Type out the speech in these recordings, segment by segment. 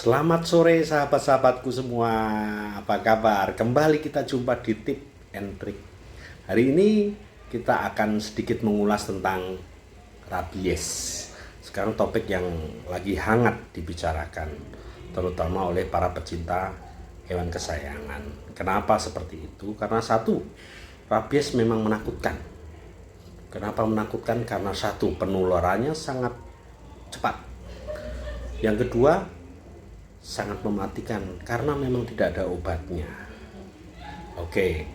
Selamat sore sahabat-sahabatku semua. Apa kabar? Kembali kita jumpa di tip and trick. Hari ini kita akan sedikit mengulas tentang rabies. Sekarang topik yang lagi hangat dibicarakan, terutama oleh para pecinta hewan kesayangan. Kenapa seperti itu? Karena satu, rabies memang menakutkan. Kenapa menakutkan? Karena satu, penularannya sangat cepat. Yang kedua, sangat mematikan karena memang tidak ada obatnya. Oke,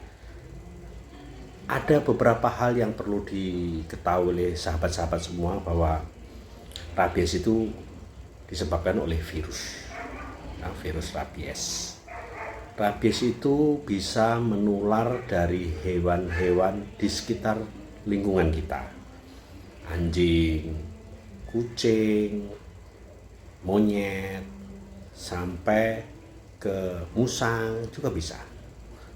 ada beberapa hal yang perlu diketahui oleh sahabat-sahabat semua, bahwa rabies itu disebabkan oleh virus. Nah, virus rabies. Rabies itu bisa menular dari hewan-hewan di sekitar lingkungan kita. Anjing, kucing, monyet, sampai ke musang juga bisa.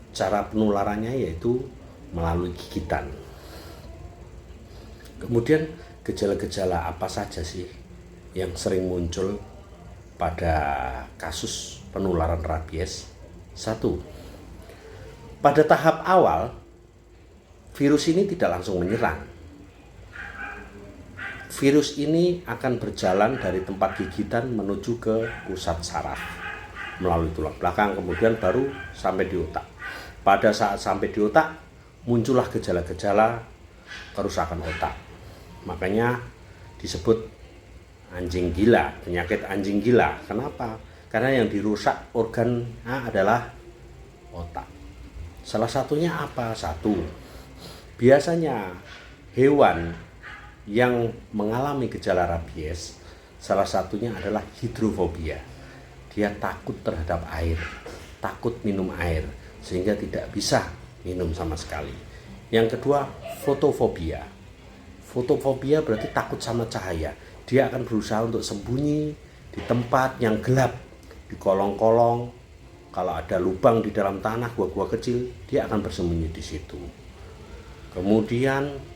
Cara penularannya yaitu melalui gigitan. Kemudian gejala-gejala apa saja sih yang sering muncul pada kasus penularan rabies? Satu, pada tahap awal virus ini tidak langsung menyerang. Virus ini akan berjalan dari tempat gigitan menuju ke pusat saraf melalui tulang belakang, kemudian baru sampai di otak. Pada saat sampai di otak, muncullah gejala-gejala kerusakan otak. Makanya disebut anjing gila, penyakit anjing gila. Kenapa? Karena yang dirusak organnya adalah otak. Salah satunya apa? Satu, biasanya hewan yang mengalami gejala rabies, salah satunya adalah hidrofobia. Dia takut terhadap air, takut minum air, sehingga tidak bisa minum sama sekali. Yang kedua, fotofobia. Fotofobia berarti takut sama cahaya. Dia akan berusaha untuk sembunyi di tempat yang gelap, di kolong-kolong. Kalau ada lubang di dalam tanah, gua-gua kecil, dia akan bersembunyi di situ. Kemudian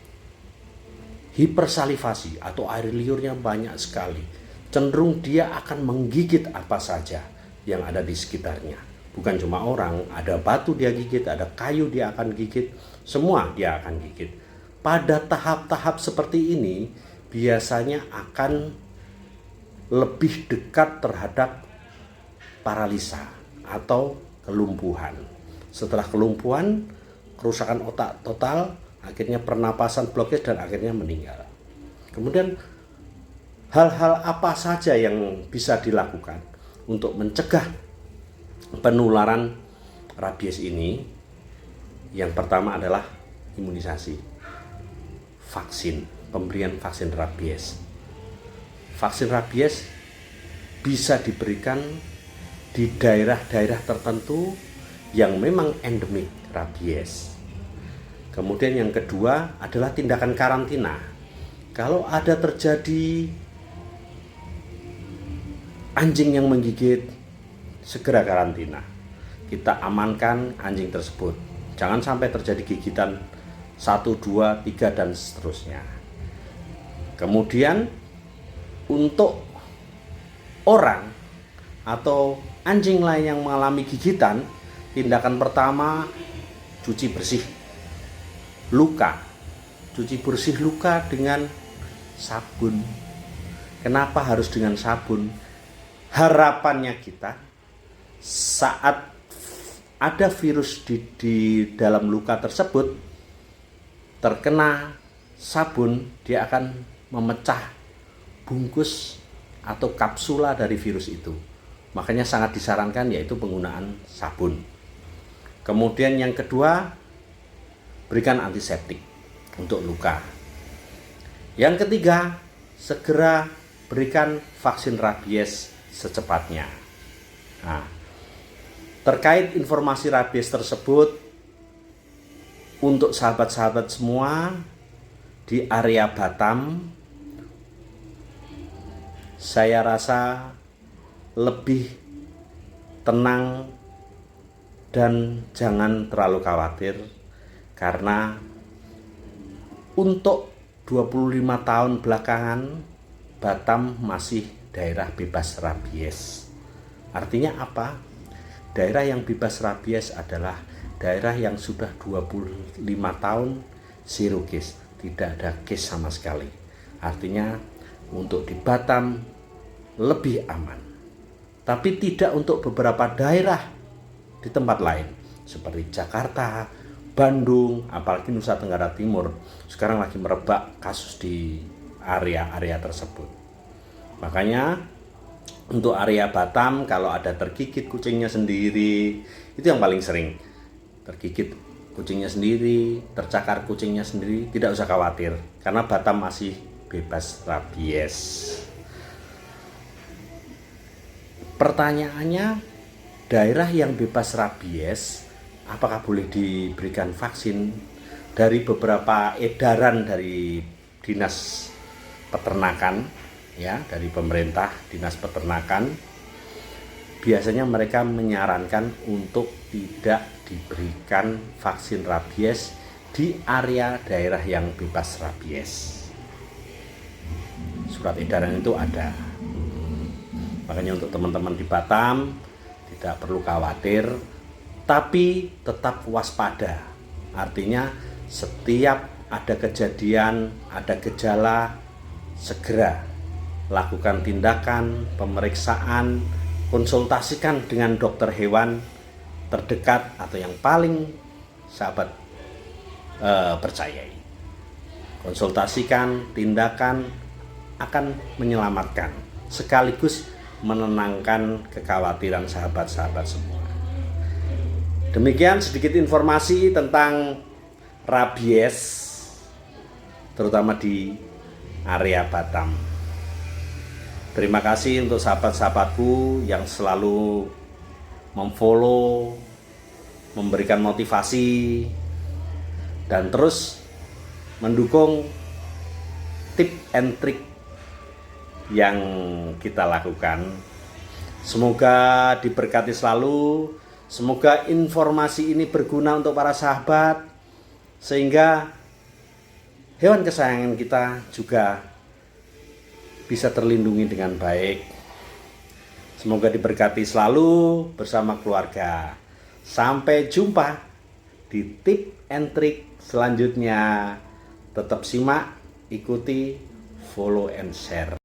hipersalivasi atau air liurnya banyak sekali. Cenderung dia akan menggigit apa saja yang ada di sekitarnya. Bukan cuma orang, ada batu dia gigit, ada kayu dia akan gigit, semua dia akan gigit. Pada tahap-tahap seperti ini biasanya akan lebih dekat terhadap paralisa atau kelumpuhan. Setelah kelumpuhan, kerusakan otak total, akhirnya pernapasan blokir dan akhirnya meninggal. Kemudian hal-hal apa saja yang bisa dilakukan untuk mencegah penularan rabies ini? Yang pertama adalah imunisasi, vaksin, pemberian vaksin rabies. Vaksin rabies bisa diberikan di daerah-daerah tertentu yang memang endemik rabies. Kemudian yang kedua adalah tindakan karantina. Kalau ada terjadi anjing yang menggigit, segera karantina. Kita amankan anjing tersebut. Jangan sampai terjadi gigitan 1, 2, 3 dan seterusnya. Kemudian untuk orang atau anjing lain yang mengalami gigitan, tindakan pertama cuci bersih luka. Cuci bersih luka dengan sabun. Kenapa harus dengan sabun? Harapannya kita saat ada virus di dalam luka tersebut terkena sabun, dia akan memecah bungkus atau kapsula dari virus itu. Makanya sangat disarankan yaitu penggunaan sabun. Kemudian yang kedua, berikan antiseptik untuk luka. Yang ketiga, segera berikan vaksin rabies secepatnya. Nah, terkait informasi rabies tersebut, untuk sahabat-sahabat semua di area Batam, saya rasa lebih tenang dan jangan terlalu khawatir. Karena untuk 25 tahun belakangan Batam masih daerah bebas rabies. Artinya apa? Daerah yang bebas rabies adalah daerah yang sudah 25 tahun zero case, tidak ada case sama sekali. Artinya untuk di Batam lebih aman. Tapi tidak untuk beberapa daerah di tempat lain seperti Jakarta, Bandung, apalagi Nusa Tenggara Timur. Sekarang lagi merebak kasus di area-area tersebut. Makanya untuk area Batam, kalau ada tergigit kucingnya sendiri, itu yang paling sering. Tergigit kucingnya sendiri, tercakar kucingnya sendiri, tidak usah khawatir, karena Batam masih bebas rabies. Pertanyaannya, daerah yang bebas rabies, apakah boleh diberikan vaksin? Dari beberapa edaran dari Dinas Peternakan, ya, dari pemerintah, Dinas Peternakan, biasanya mereka menyarankan untuk tidak diberikan vaksin rabies di area daerah yang bebas rabies. Surat edaran itu ada. Makanya untuk teman-teman di Batam tidak perlu khawatir, tapi tetap waspada. Artinya setiap ada kejadian, ada gejala, segera lakukan tindakan, pemeriksaan, konsultasikan dengan dokter hewan terdekat atau yang paling sahabat percayai. Konsultasikan, tindakan akan menyelamatkan, sekaligus menenangkan kekhawatiran sahabat-sahabat semua. Demikian sedikit informasi tentang rabies, terutama di area Batam. Terima kasih untuk sahabat-sahabatku yang selalu memfollow, memberikan motivasi, dan terus mendukung tip and trik yang kita lakukan. Semoga diberkati selalu, semoga informasi ini berguna untuk para sahabat, sehingga hewan kesayangan kita juga bisa terlindungi dengan baik. Semoga diberkati selalu bersama keluarga. Sampai jumpa di tip and trik selanjutnya. Tetap simak, ikuti, follow and share.